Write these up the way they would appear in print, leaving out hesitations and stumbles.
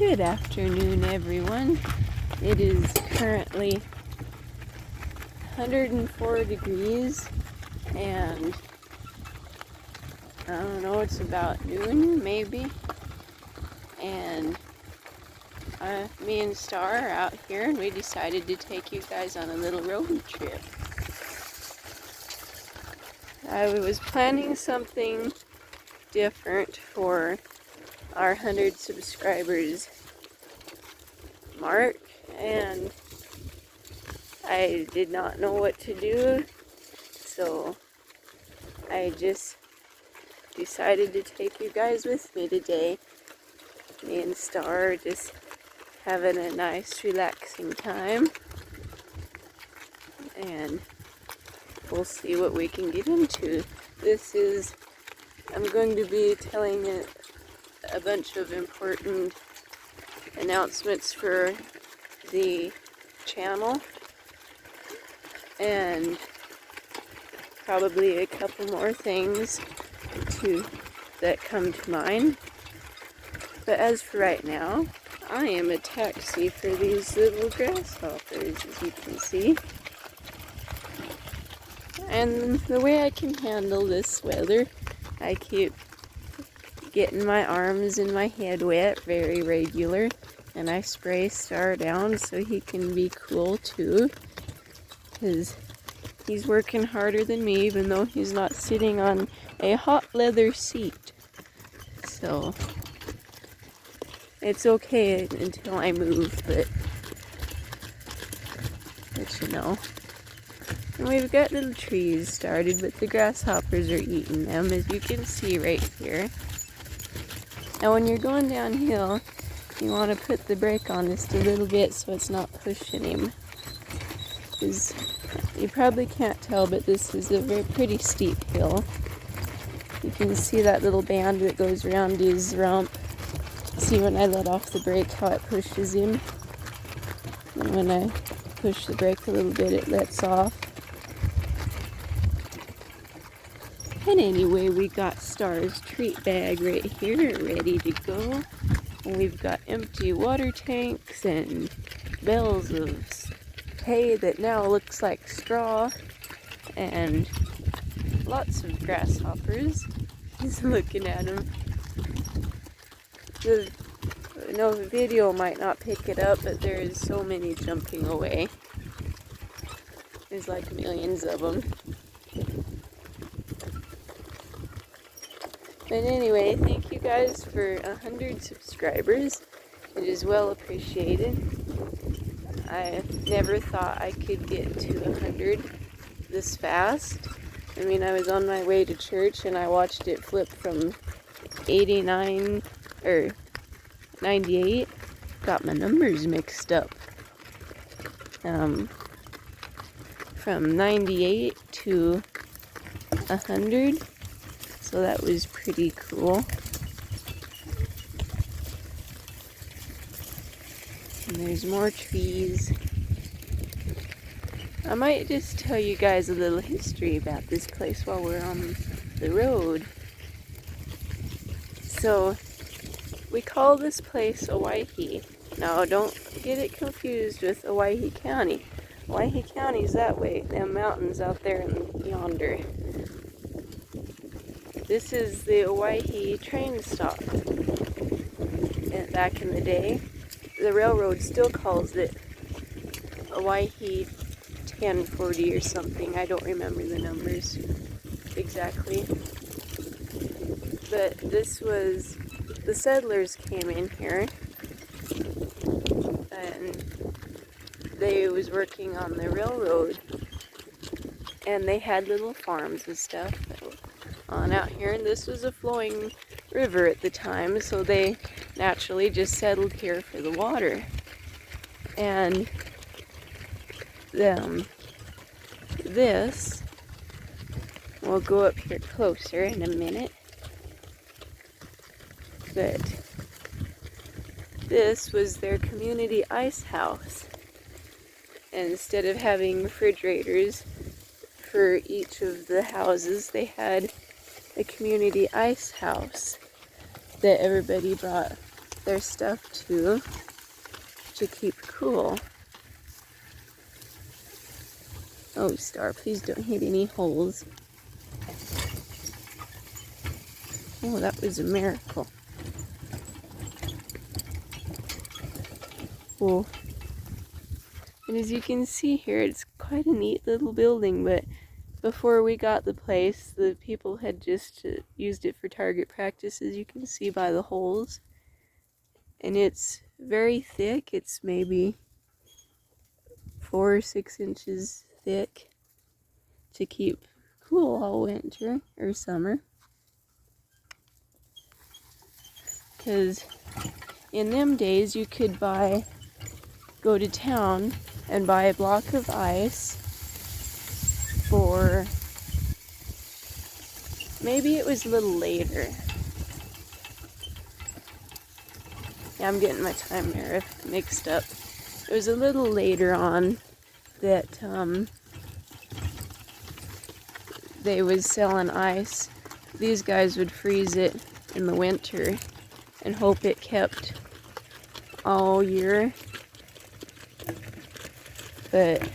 Good afternoon, everyone. It is currently 104 degrees and I don't know, it's about noon maybe, and me and Star are out here and we decided to take you guys on a little road trip. I was planning something different for our 100 subscribers mark, and I did not know what to do, so I just decided to take you guys with me today. Me and Star are just having a nice relaxing time, and we'll see what we can get into. I'm going to be telling a bunch of important announcements for the channel and probably a couple more things that come to mind. But as for right now, I am a taxi for these little grasshoppers, as you can see. And the way I can handle this weather, I keep getting my arms and my head wet very regular, and I spray Star down so he can be cool too, because he's working harder than me even though he's not sitting on a hot leather seat. So it's okay until I move, but you know. And we've got little trees started, but the grasshoppers are eating them, as you can see right here. Now when you're going downhill, you want to put the brake on just a little bit so it's not pushing him. Because you probably can't tell, but this is a very pretty steep hill. You can see that little band that goes around his rump. See when I let off the brake how it pushes him. And when I push the brake a little bit, it lets off. And anyway, we got Star's treat bag right here, ready to go. And we've got empty water tanks and bales of hay that now looks like straw, and lots of grasshoppers. He's looking at them. The video might not pick it up, but there is so many jumping away. There's like millions of them. But anyway, thank you guys for 100 subscribers. It is well appreciated. I never thought I could get to 100 this fast. I mean, I was on my way to church and I watched it flip from 89 or 98. Got my numbers mixed up. From 98 to 100. So that was pretty cool. And there's more trees. I might just tell you guys a little history about this place while we're on the road. So, we call this place Owhiee. Now, don't get it confused with Owhiee County. Owhiee County is that way, them mountains out there in yonder. This is the Owhiee train stop. And back in the day, the railroad still calls it Owhiee 1040 or something. I don't remember the numbers exactly. But this was, the settlers came in here and they was working on the railroad, and they had little farms and stuff on out here, and this was a flowing river at the time, so they naturally just settled here for the water. And this, we'll go up here closer in a minute, but this was their community ice house. And instead of having refrigerators for each of the houses, they had a community ice house that everybody brought their stuff to keep cool. Oh, Star, please don't hit any holes. Oh, that was a miracle. Cool. And as you can see here, it's quite a neat little building, but before we got the place, the people had just used it for target practice, as you can see by the holes. And it's very thick. It's maybe 4 or 6 inches thick to keep cool all winter or summer. Because in them days you could go to town and buy a block of ice for, maybe it was a little later. Yeah, I'm getting my time there mixed up. It was a little later on that they was selling ice. These guys would freeze it in the winter and hope it kept all year. But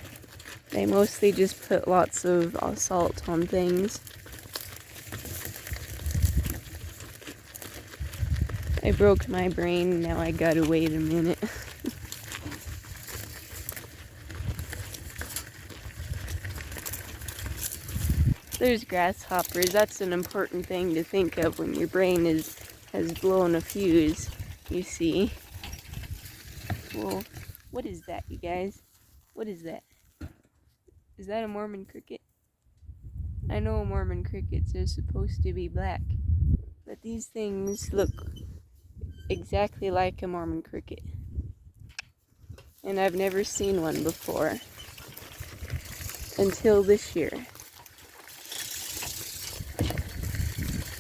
they mostly just put lots of salt on things. I broke my brain, now I gotta wait a minute. There's grasshoppers. That's an important thing to think of when your brain has blown a fuse, you see. Well, what is that, you guys? What is that? Is that a Mormon cricket? I know Mormon crickets are supposed to be black, but these things look exactly like a Mormon cricket. And I've never seen one before until this year.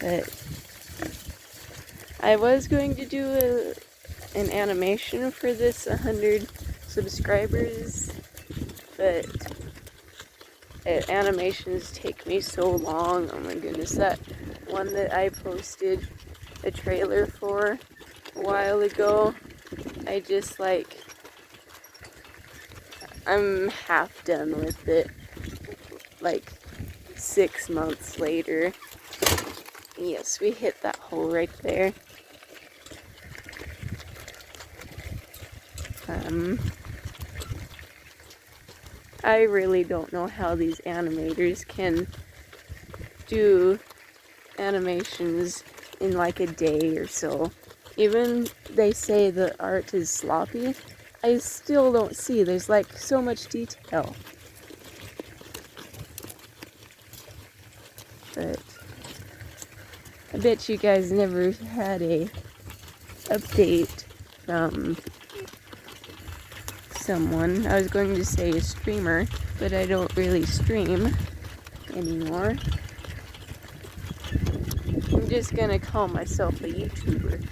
But I was going to do an animation for this 100 subscribers, but animations take me so long. Oh my goodness, that one that I posted a trailer for a while ago, I just I'm half done with it, like 6 months later. Yes, we hit that hole right there. I really don't know how these animators can do animations in like a day or so. Even they say the art is sloppy, I still don't see. There's like so much detail. But I bet you guys never had a update from someone. I was going to say a streamer, but I don't really stream anymore. I'm just gonna call myself a YouTuber.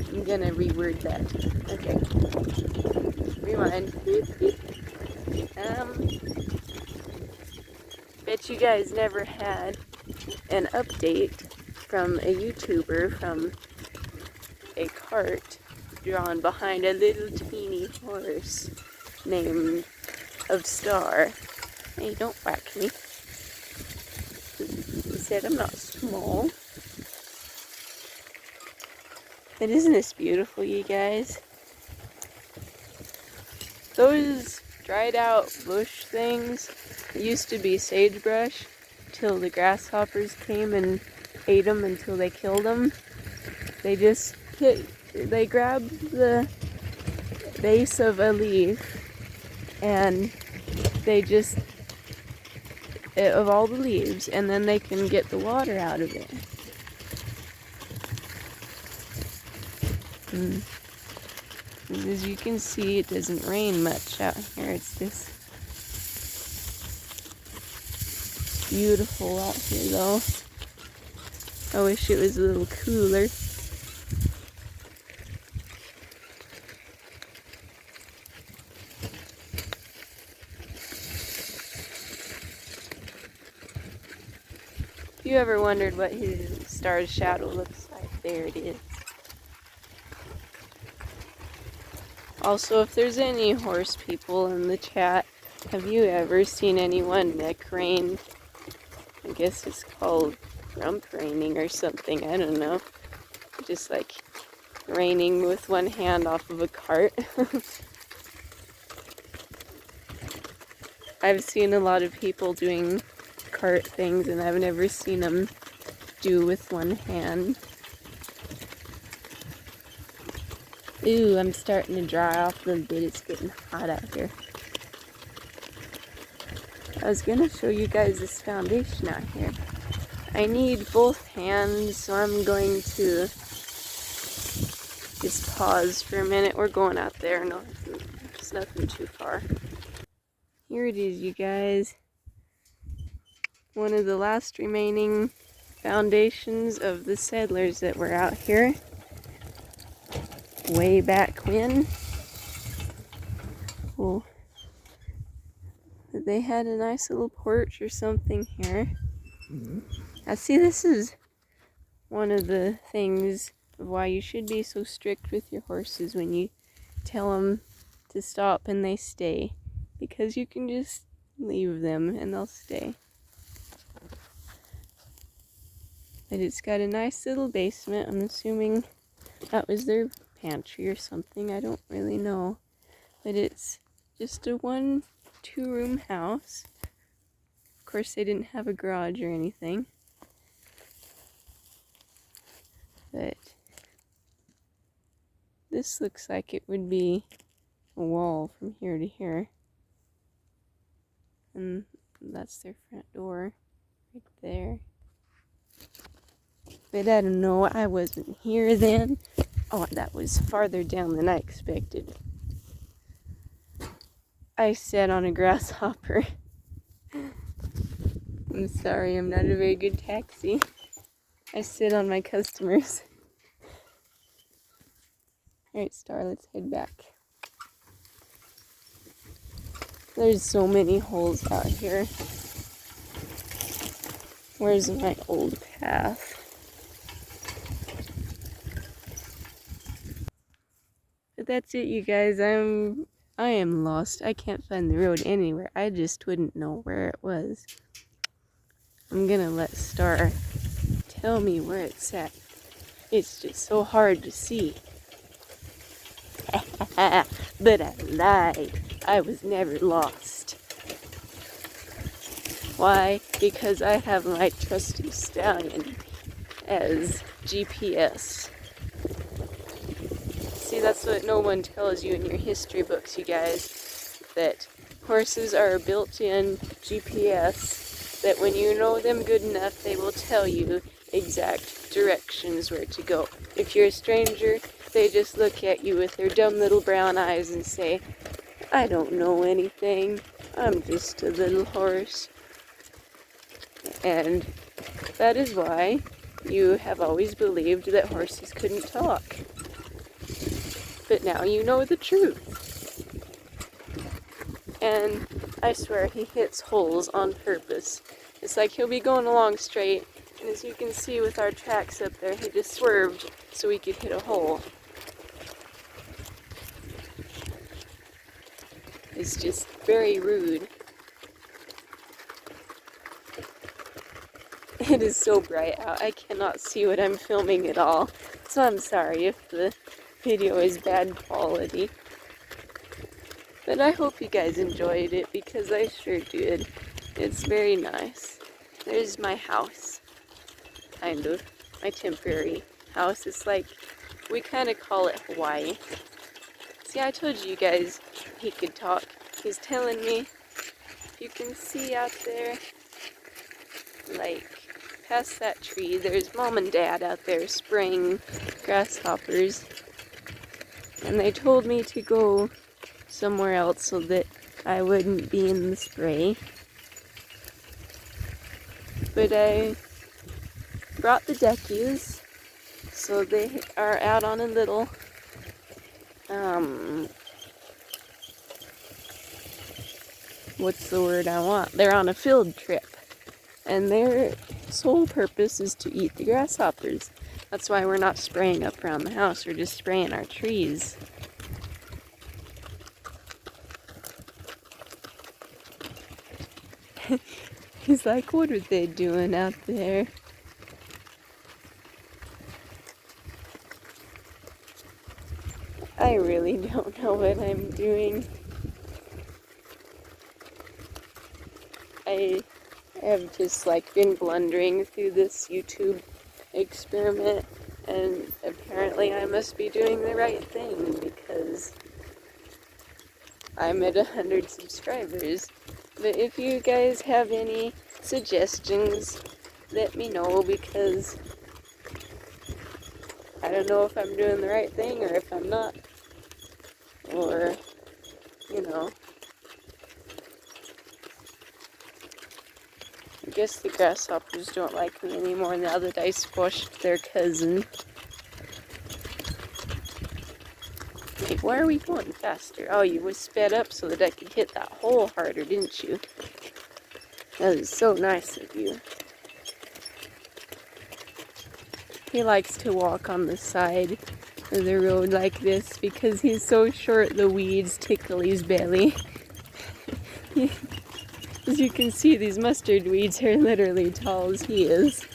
I'm gonna reword that. Okay. Rewind. Bet you guys never had an update from a YouTuber from a cart drawn behind a little teeny horse named of Star. Hey, don't whack me. He said I'm not small. But isn't this beautiful, you guys? Those dried out bush things used to be sagebrush till the grasshoppers came and ate them until they killed them. They grab the base of a leaf and they just, of all the leaves, and then they can get the water out of it. And as you can see, it doesn't rain much out here. It's just beautiful out here though. I wish it was a little cooler. If you ever wondered what his star's shadow looks like, there it is. Also, if there's any horse people in the chat, have you ever seen anyone neck rein? I guess it's called rump reining or something, I don't know. Just like reining with one hand off of a cart. I've seen a lot of people doing cart things, and I've never seen them do with one hand. Ooh, I'm starting to dry off a little bit. It's getting hot out here. I was gonna show you guys this foundation out here. I need both hands, so I'm going to just pause for a minute. We're going out there. No, it's nothing too far. Here it is, you guys. One of the last remaining foundations of the settlers that were out here way back when. Oh, they had a nice little porch or something here. I see this is one of the things of why you should be so strict with your horses when you tell them to stop and they stay, because you can just leave them and they'll stay. But it's got a nice little basement. I'm assuming that was their pantry or something. I don't really know. But it's just a 1-2 room house. Of course, they didn't have a garage or anything. But this looks like it would be a wall from here to here. And that's their front door right there. But I don't know, I wasn't here then. Oh, that was farther down than I expected. I sat on a grasshopper. I'm sorry, I'm not a very good taxi. I sit on my customers. Alright, Star, let's head back. There's so many holes out here. Where's my old path? But that's it, you guys. I am lost. I can't find the road anywhere. I just wouldn't know where it was. I'm gonna let Star tell me where it's at. It's just so hard to see. But I lied. I was never lost. Why? Because I have my trusty stallion as GPS. See, that's what no one tells you in your history books, you guys. That horses are a built-in GPS, that when you know them good enough, they will tell you exact directions where to go. If you're a stranger, they just look at you with their dumb little brown eyes and say, I don't know anything. I'm just a little horse. And that is why you have always believed that horses couldn't talk. But now you know the truth. And I swear he hits holes on purpose. It's like he'll be going along straight, and as you can see with our tracks up there, he just swerved so we could hit a hole. It's just very rude. It is so bright out, I cannot see what I'm filming at all. So I'm sorry if the video is bad quality. But I hope you guys enjoyed it, because I sure did. It's very nice. There's my house. Kind of. My temporary house. It's like, we kind of call it Hawaii. See, I told you guys he could talk. He's telling me, you can see out there, like, past that tree, there's Mom and Dad out there spraying grasshoppers. And they told me to go somewhere else so that I wouldn't be in the spray. But I brought the duckies, so they are out on a little what's the word I want? They're on a field trip, and their sole purpose is to eat the grasshoppers. That's why we're not spraying up around the house, we're just spraying our trees. He's like, what are they doing out there? I really don't know what I'm doing. I have just like been blundering through this YouTube experiment, and apparently I must be doing the right thing because I'm at 100 subscribers. But if you guys have any suggestions, let me know, because I don't know if I'm doing the right thing or if I'm not. Or, you know. I guess the grasshoppers don't like me anymore now that I squashed their cousin. Wait, why are we going faster? Oh, you was sped up so that I could hit that hole harder, didn't you? That is so nice of you. He likes to walk on the side of the road like this because he's so short the weeds tickle his belly. As you can see, these mustard weeds are literally tall as he is.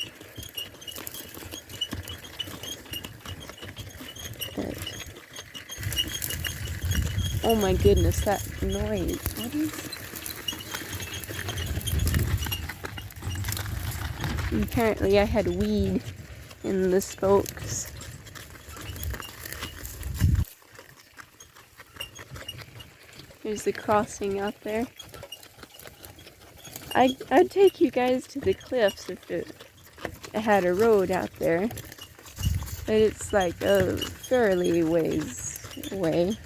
But, oh my goodness, that noise. What is... Apparently I had weed in the spokes. There's the crossing out there. I'd take you guys to the cliffs if it had a road out there. But it's like a fairly ways away.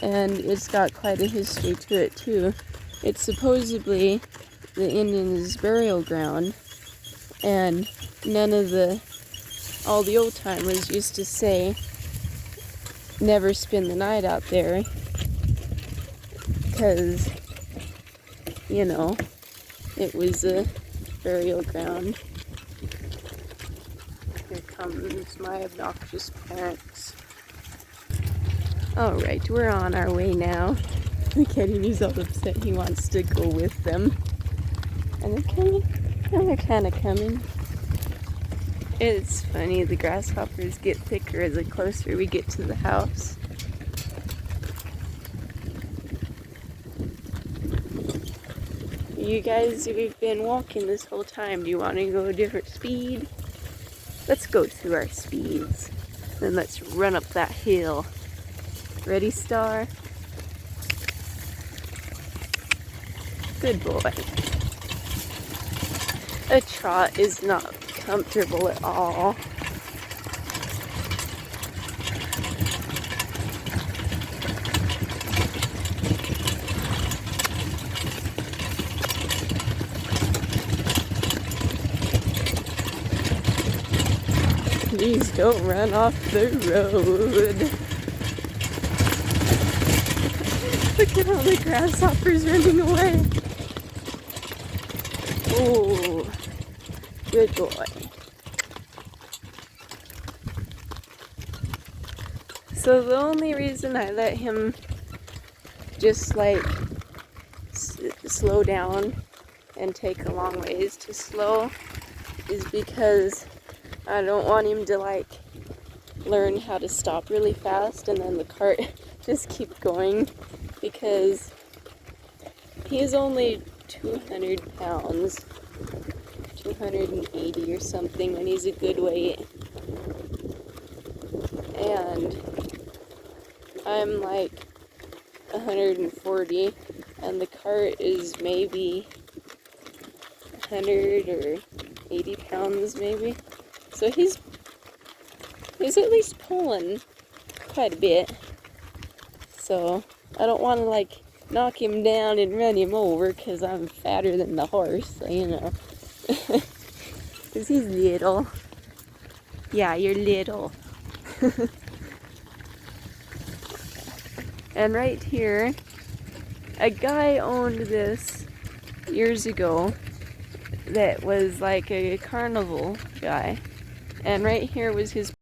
And it's got quite a history to it too. It's supposedly the Indians' burial ground. And all the old timers used to say, never spend the night out there. Because, you know, it was a burial ground. Here comes my obnoxious parents. Alright, we're on our way now. Look at him, he's all upset he wants to go with them. And they're kind of coming. It's funny, the grasshoppers get thicker the closer we get to the house. You guys, we've been walking this whole time. Do you want to go a different speed? Let's go through our speeds. Then let's run up that hill. Ready, Star? Good boy. A trot is not comfortable at all. Please don't run off the road. Look at all the grasshoppers running away. Oh, good boy. So the only reason I let him just like slow down and take a long ways to slow is because I don't want him to like learn how to stop really fast and then the cart just keep going, because he's only 200 pounds, 280 or something when he's a good weight, and I'm like 140 and the cart is maybe 100 or 80 pounds maybe. So he's at least pulling quite a bit. So I don't want to like knock him down and run him over because I'm fatter than the horse, so, you know. Because he's little. Yeah, you're little. And right here, a guy owned this years ago that was like a carnival guy. And right here was his